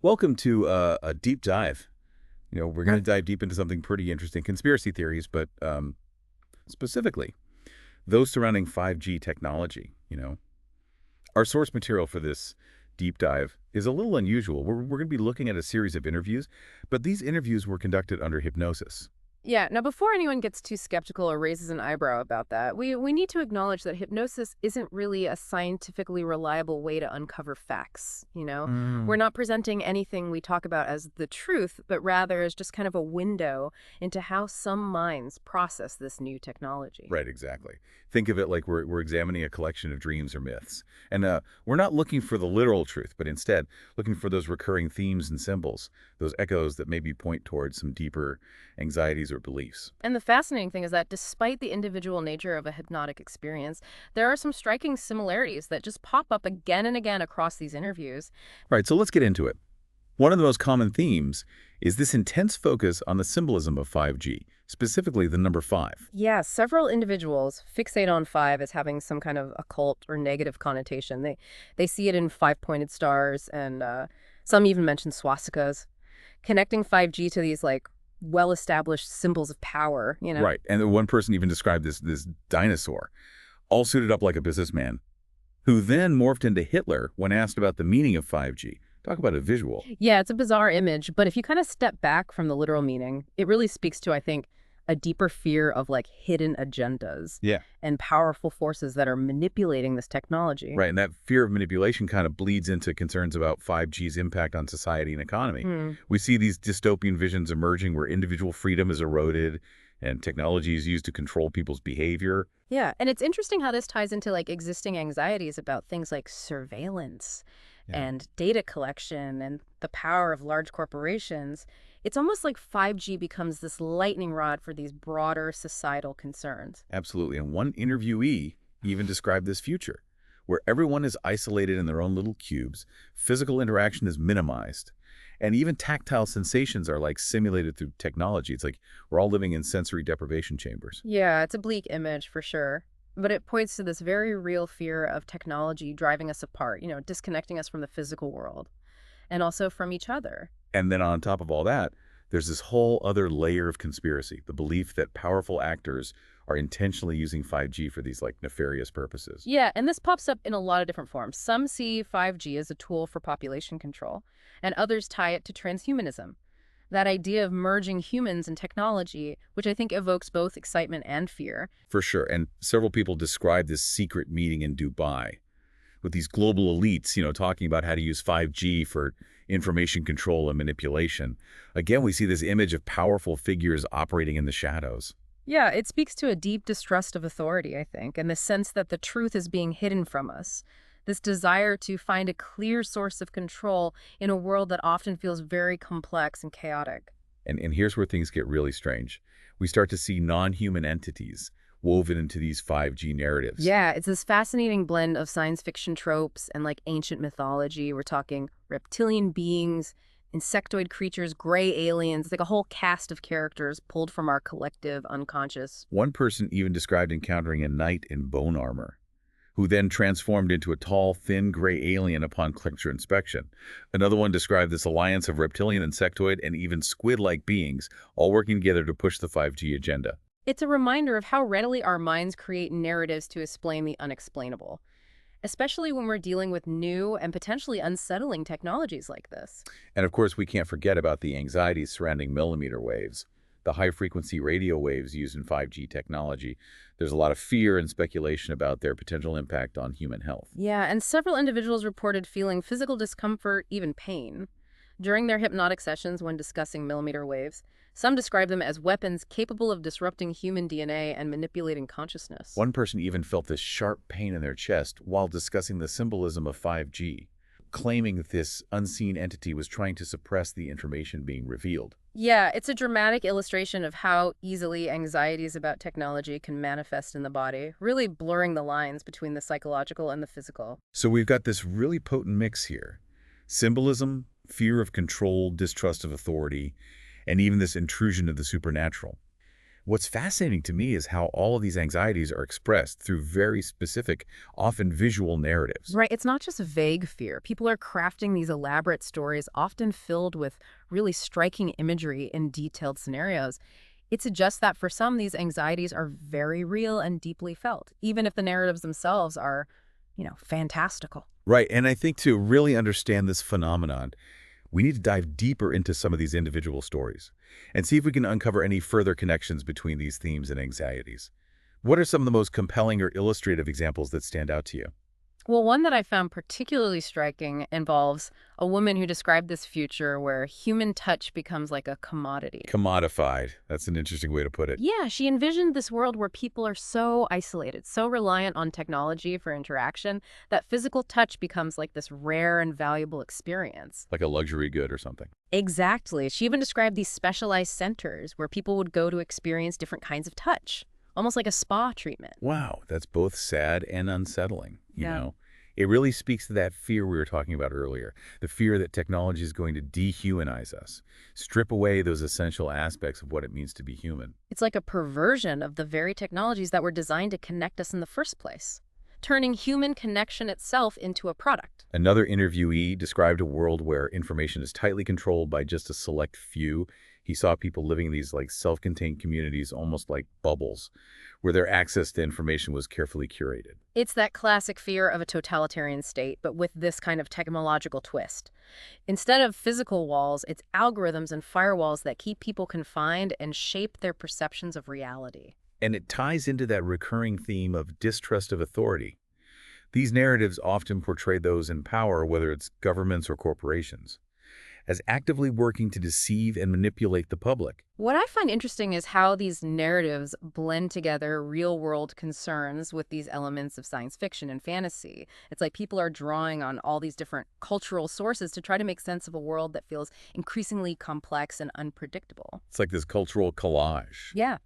Welcome to a deep dive. We're going to dive deep into something pretty interesting, conspiracy theories, but specifically those surrounding 5G technology. Our source material for this deep dive is a little unusual. We're going to be looking at a series of interviews, but these interviews were conducted under hypnosis. Yeah, now before anyone gets too skeptical or raises an eyebrow about that, we need to acknowledge that hypnosis isn't really a scientifically reliable way to uncover facts. We're Mm. not presenting anything we talk about as the truth, but rather as just kind of a window into how some minds process this new technology. Right, exactly. Think of it like we're examining a collection of dreams or myths. And we're not looking for the literal truth, but instead looking for those recurring themes and symbols, those echoes that maybe point towards some deeper anxieties or beliefs. And the fascinating thing is that despite the individual nature of a hypnotic experience, there are some striking similarities that just pop up again and again across these interviews. All right, so let's get into it. One of the most common themes is this intense focus on the symbolism of 5G, specifically the number 5. Yeah, several individuals fixate on five as having some kind of occult or negative connotation. They see it in five-pointed stars, and some even mention swastikas, connecting 5G to these like well-established symbols of power. Right, and one person even described this dinosaur, all suited up like a businessman, who then morphed into Hitler when asked about the meaning of 5G. Talk about a visual. Yeah, it's a bizarre image, but if you kind of step back from the literal meaning, it really speaks to, I think, a deeper fear of like hidden agendas Yeah. and powerful forces that are manipulating this technology. Right, and that fear of manipulation kind of bleeds into concerns about 5G's impact on society and economy. Hmm. We see these dystopian visions emerging where individual freedom is eroded and technology is used to control people's behavior. Yeah, and it's interesting how this ties into like existing anxieties about things like surveillance Yeah. and data collection and the power of large corporations. It's almost like 5G becomes this lightning rod for these broader societal concerns. Absolutely. And one interviewee even described this future, where everyone is isolated in their own little cubes, physical interaction is minimized, and even tactile sensations are like simulated through technology. It's like we're all living in sensory deprivation chambers. Yeah, it's a bleak image for sure. But it points to this very real fear of technology driving us apart, disconnecting us from the physical world and also from each other. And then on top of all that, there's this whole other layer of conspiracy, the belief that powerful actors are intentionally using 5G for these like nefarious purposes. Yeah, and this pops up in a lot of different forms. Some see 5G as a tool for population control, and others tie it to transhumanism. That idea of merging humans and technology, which I think evokes both excitement and fear. For sure. And several people describe this secret meeting in Dubai with these global elites, talking about how to use 5G for information control and manipulation. Again, we see this image of powerful figures operating in the shadows. Yeah, it speaks to a deep distrust of authority, I think, and the sense that the truth is being hidden from us. This desire to find a clear source of control in a world that often feels very complex and chaotic. And here's where things get really strange. We start to see non-human entities woven into these 5G narratives. Yeah, it's this fascinating blend of science fiction tropes and like ancient mythology. We're talking reptilian beings, insectoid creatures, gray aliens, like a whole cast of characters pulled from our collective unconscious. One person even described encountering a knight in bone armor, who then transformed into a tall, thin, gray alien upon closer inspection. Another one described this alliance of reptilian, insectoid, and even squid-like beings, all working together to push the 5G agenda. It's a reminder of how readily our minds create narratives to explain the unexplainable, especially when we're dealing with new and potentially unsettling technologies like this. And of course, we can't forget about the anxieties surrounding millimeter waves, the high-frequency radio waves used in 5G technology. There's a lot of fear and speculation about their potential impact on human health. Yeah, and several individuals reported feeling physical discomfort, even pain, during their hypnotic sessions when discussing millimeter waves. Some describe them as weapons capable of disrupting human DNA and manipulating consciousness. One person even felt this sharp pain in their chest while discussing the symbolism of 5G, claiming that this unseen entity was trying to suppress the information being revealed. Yeah, it's a dramatic illustration of how easily anxieties about technology can manifest in the body, really blurring the lines between the psychological and the physical. So we've got this really potent mix here. Symbolism, fear of control, distrust of authority, and even this intrusion of the supernatural. What's fascinating to me is how all of these anxieties are expressed through very specific, often visual narratives. Right, it's not just a vague fear. People are crafting these elaborate stories, often filled with really striking imagery and detailed scenarios. It suggests that for some, these anxieties are very real and deeply felt, even if the narratives themselves are, fantastical. Right, and I think to really understand this phenomenon, we need to dive deeper into some of these individual stories and see if we can uncover any further connections between these themes and anxieties. What are some of the most compelling or illustrative examples that stand out to you? Well, one that I found particularly striking involves a woman who described this future where human touch becomes like a commodity. Commodified. That's an interesting way to put it. Yeah, she envisioned this world where people are so isolated, so reliant on technology for interaction, that physical touch becomes like this rare and valuable experience. Like a luxury good or something. Exactly. She even described these specialized centers where people would go to experience different kinds of touch, almost like a spa treatment. Wow, that's both sad and unsettling, you Yeah. know? It really speaks to that fear we were talking about earlier, the fear that technology is going to dehumanize us, strip away those essential aspects of what it means to be human. It's like a perversion of the very technologies that were designed to connect us in the first place, turning human connection itself into a product. Another interviewee described a world where information is tightly controlled by just a select few. He saw people living in these like self-contained communities, almost like bubbles, where their access to information was carefully curated. It's that classic fear of a totalitarian state, but with this kind of technological twist. Instead of physical walls, it's algorithms and firewalls that keep people confined and shape their perceptions of reality. And it ties into that recurring theme of distrust of authority. These narratives often portray those in power, whether it's governments or corporations, as actively working to deceive and manipulate the public. What I find interesting is how these narratives blend together real-world concerns with these elements of science fiction and fantasy. It's like people are drawing on all these different cultural sources to try to make sense of a world that feels increasingly complex and unpredictable. It's like this cultural collage. Yeah.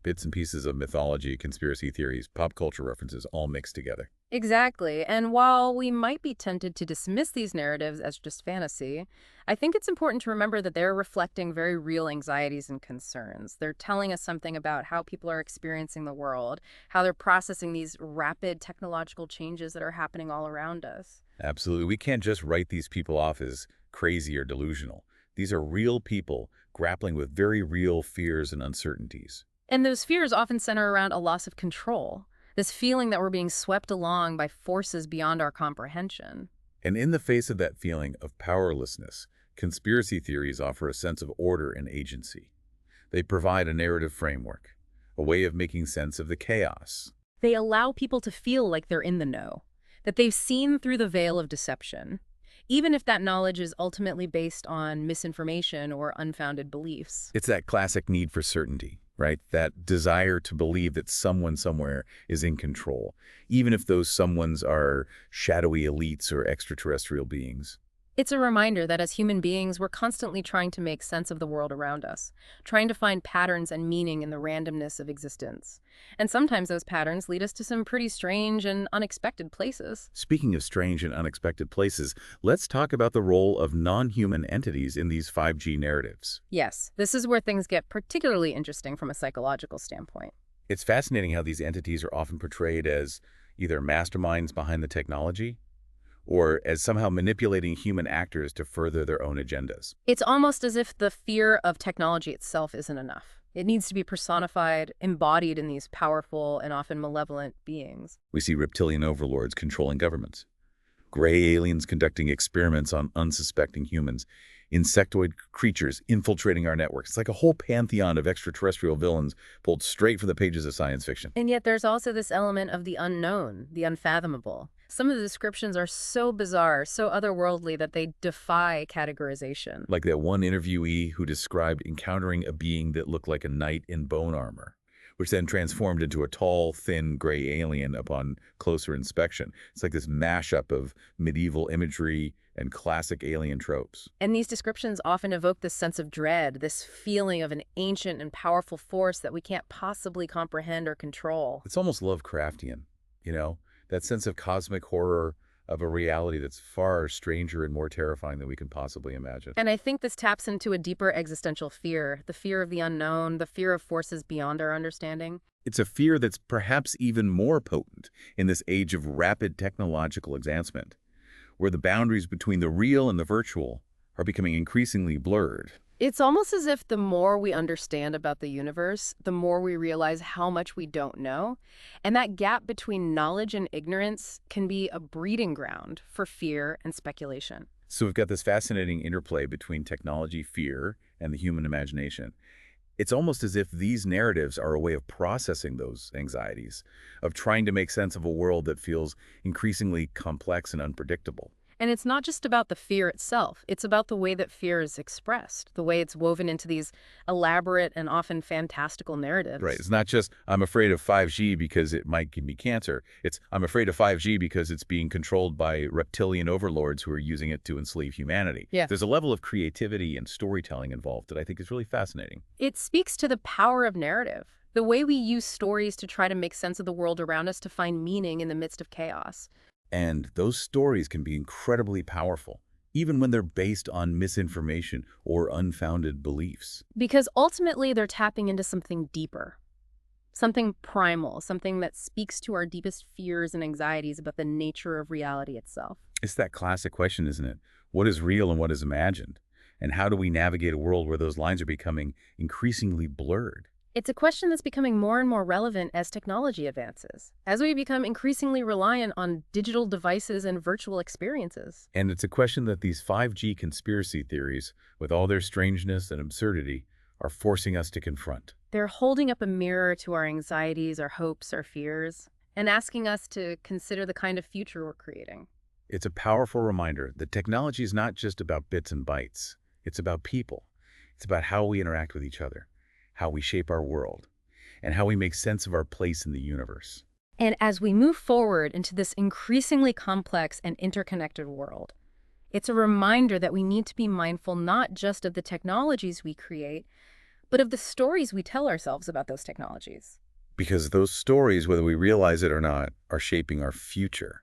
Bits and pieces of mythology, conspiracy theories, pop culture references all mixed together. Exactly. And while we might be tempted to dismiss these narratives as just fantasy, I think it's important to remember that they're reflecting very real anxieties and concerns. They're telling us something about how people are experiencing the world, how they're processing these rapid technological changes that are happening all around us. Absolutely. We can't just write these people off as crazy or delusional. These are real people grappling with very real fears and uncertainties. And those fears often center around a loss of control, this feeling that we're being swept along by forces beyond our comprehension. And in the face of that feeling of powerlessness, conspiracy theories offer a sense of order and agency. They provide a narrative framework, a way of making sense of the chaos. They allow people to feel like they're in the know, that they've seen through the veil of deception, even if that knowledge is ultimately based on misinformation or unfounded beliefs. It's that classic need for certainty, right? That desire to believe that someone somewhere is in control, even if those someones are shadowy elites or extraterrestrial beings. It's a reminder that as human beings, we're constantly trying to make sense of the world around us, trying to find patterns and meaning in the randomness of existence. And sometimes those patterns lead us to some pretty strange and unexpected places. Speaking of strange and unexpected places, let's talk about the role of non-human entities in these 5G narratives. Yes, this is where things get particularly interesting from a psychological standpoint. It's fascinating how these entities are often portrayed as either masterminds behind the technology or as somehow manipulating human actors to further their own agendas. It's almost as if the fear of technology itself isn't enough. It needs to be personified, embodied in these powerful and often malevolent beings. We see reptilian overlords controlling governments, gray aliens conducting experiments on unsuspecting humans, insectoid creatures infiltrating our networks. It's like a whole pantheon of extraterrestrial villains pulled straight from the pages of science fiction. And yet there's also this element of the unknown, the unfathomable. Some of the descriptions are so bizarre, so otherworldly that they defy categorization. Like that one interviewee who described encountering a being that looked like a knight in bone armor, which then transformed into a tall, thin, gray alien upon closer inspection. It's like this mashup of medieval imagery and classic alien tropes. And these descriptions often evoke this sense of dread, this feeling of an ancient and powerful force that we can't possibly comprehend or control. It's almost Lovecraftian, you know? That sense of cosmic horror, of a reality that's far stranger and more terrifying than we can possibly imagine. And I think this taps into a deeper existential fear, the fear of the unknown, the fear of forces beyond our understanding. It's a fear that's perhaps even more potent in this age of rapid technological advancement, where the boundaries between the real and the virtual are becoming increasingly blurred. It's almost as if the more we understand about the universe, the more we realize how much we don't know. And that gap between knowledge and ignorance can be a breeding ground for fear and speculation. So we've got this fascinating interplay between technology, fear, and the human imagination. It's almost as if these narratives are a way of processing those anxieties, of trying to make sense of a world that feels increasingly complex and unpredictable. And it's not just about the fear itself. It's about the way that fear is expressed, the way it's woven into these elaborate and often fantastical narratives. Right. It's not just, I'm afraid of 5G because it might give me cancer. It's, I'm afraid of 5G because it's being controlled by reptilian overlords who are using it to enslave humanity. Yeah. There's a level of creativity and storytelling involved that I think is really fascinating. It speaks to the power of narrative, the way we use stories to try to make sense of the world around us, to find meaning in the midst of chaos. And those stories can be incredibly powerful, even when they're based on misinformation or unfounded beliefs. Because ultimately they're tapping into something deeper, something primal, something that speaks to our deepest fears and anxieties about the nature of reality itself. It's that classic question, isn't it? What is real and what is imagined? And how do we navigate a world where those lines are becoming increasingly blurred? It's a question that's becoming more and more relevant as technology advances, as we become increasingly reliant on digital devices and virtual experiences. And it's a question that these 5G conspiracy theories, with all their strangeness and absurdity, are forcing us to confront. They're holding up a mirror to our anxieties, our hopes, our fears, and asking us to consider the kind of future we're creating. It's a powerful reminder that technology is not just about bits and bytes. It's about people. It's about how we interact with each other, how we shape our world, and how we make sense of our place in the universe. And as we move forward into this increasingly complex and interconnected world, it's a reminder that we need to be mindful not just of the technologies we create, but of the stories we tell ourselves about those technologies. Because those stories, whether we realize it or not, are shaping our future.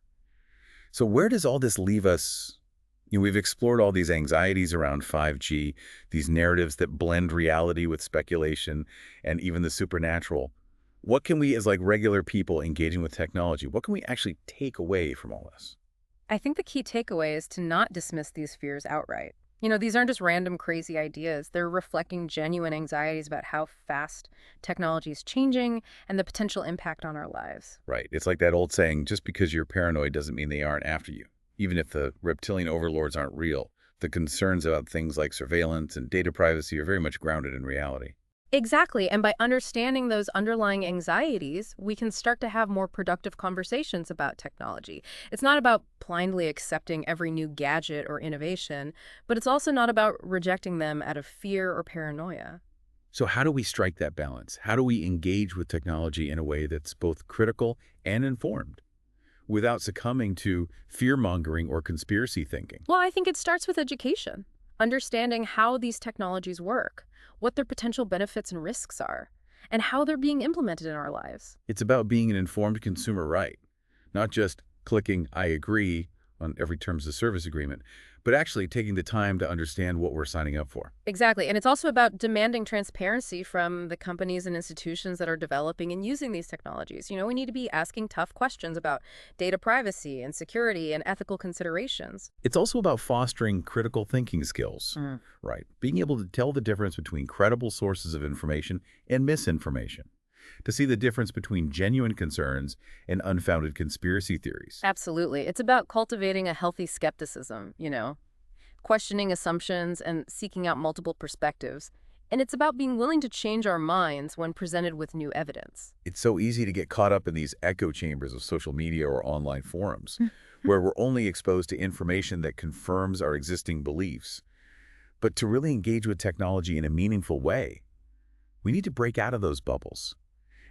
So where does all this leave us? We've explored all these anxieties around 5G, these narratives that blend reality with speculation and even the supernatural. What can we, as like regular people engaging with technology, what can we actually take away from all this? I think the key takeaway is to not dismiss these fears outright. These aren't just random crazy ideas. They're reflecting genuine anxieties about how fast technology is changing and the potential impact on our lives. Right. It's like that old saying, just because you're paranoid doesn't mean they aren't after you. Even if the reptilian overlords aren't real, the concerns about things like surveillance and data privacy are very much grounded in reality. Exactly. And by understanding those underlying anxieties, we can start to have more productive conversations about technology. It's not about blindly accepting every new gadget or innovation, but it's also not about rejecting them out of fear or paranoia. So how do we strike that balance? How do we engage with technology in a way that's both critical and informed, without succumbing to fear-mongering or conspiracy thinking? Well, I think it starts with education, understanding how these technologies work, what their potential benefits and risks are, and how they're being implemented in our lives. It's about being an informed consumer, right? Not just clicking I agree on every terms of service agreement, but actually taking the time to understand what we're signing up for. Exactly. And it's also about demanding transparency from the companies and institutions that are developing and using these technologies. We need to be asking tough questions about data privacy and security and ethical considerations. It's also about fostering critical thinking skills, right? Being able to tell the difference between credible sources of information and misinformation, to see the difference between genuine concerns and unfounded conspiracy theories. Absolutely. It's about cultivating a healthy skepticism, questioning assumptions and seeking out multiple perspectives. And it's about being willing to change our minds when presented with new evidence. It's so easy to get caught up in these echo chambers of social media or online forums, where we're only exposed to information that confirms our existing beliefs. But to really engage with technology in a meaningful way, we need to break out of those bubbles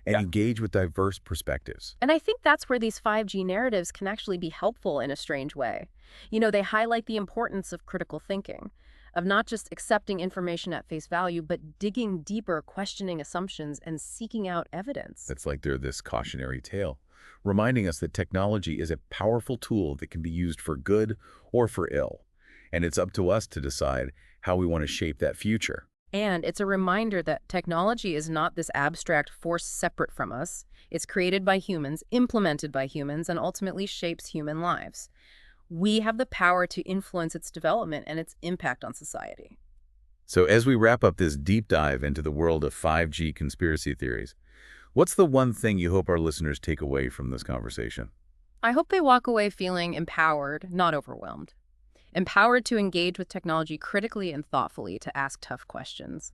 and engage with diverse perspectives. And I think that's where these 5G narratives can actually be helpful in a strange way. They highlight the importance of critical thinking, of not just accepting information at face value, but digging deeper, questioning assumptions, and seeking out evidence. That's like they're this cautionary tale, reminding us that technology is a powerful tool that can be used for good or for ill. And it's up to us to decide how we want to shape that future. And it's a reminder that technology is not this abstract force separate from us. It's created by humans, implemented by humans, and ultimately shapes human lives. We have the power to influence its development and its impact on society. So as we wrap up this deep dive into the world of 5G conspiracy theories, what's the one thing you hope our listeners take away from this conversation? I hope they walk away feeling empowered, not overwhelmed. Empowered to engage with technology critically and thoughtfully, to ask tough questions,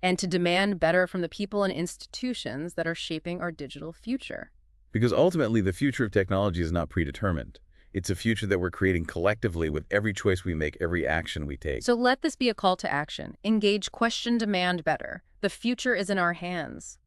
and to demand better from the people and institutions that are shaping our digital future. Because ultimately, the future of technology is not predetermined. It's a future that we're creating collectively with every choice we make, every action we take. So let this be a call to action. Engage, question, demand better. The future is in our hands.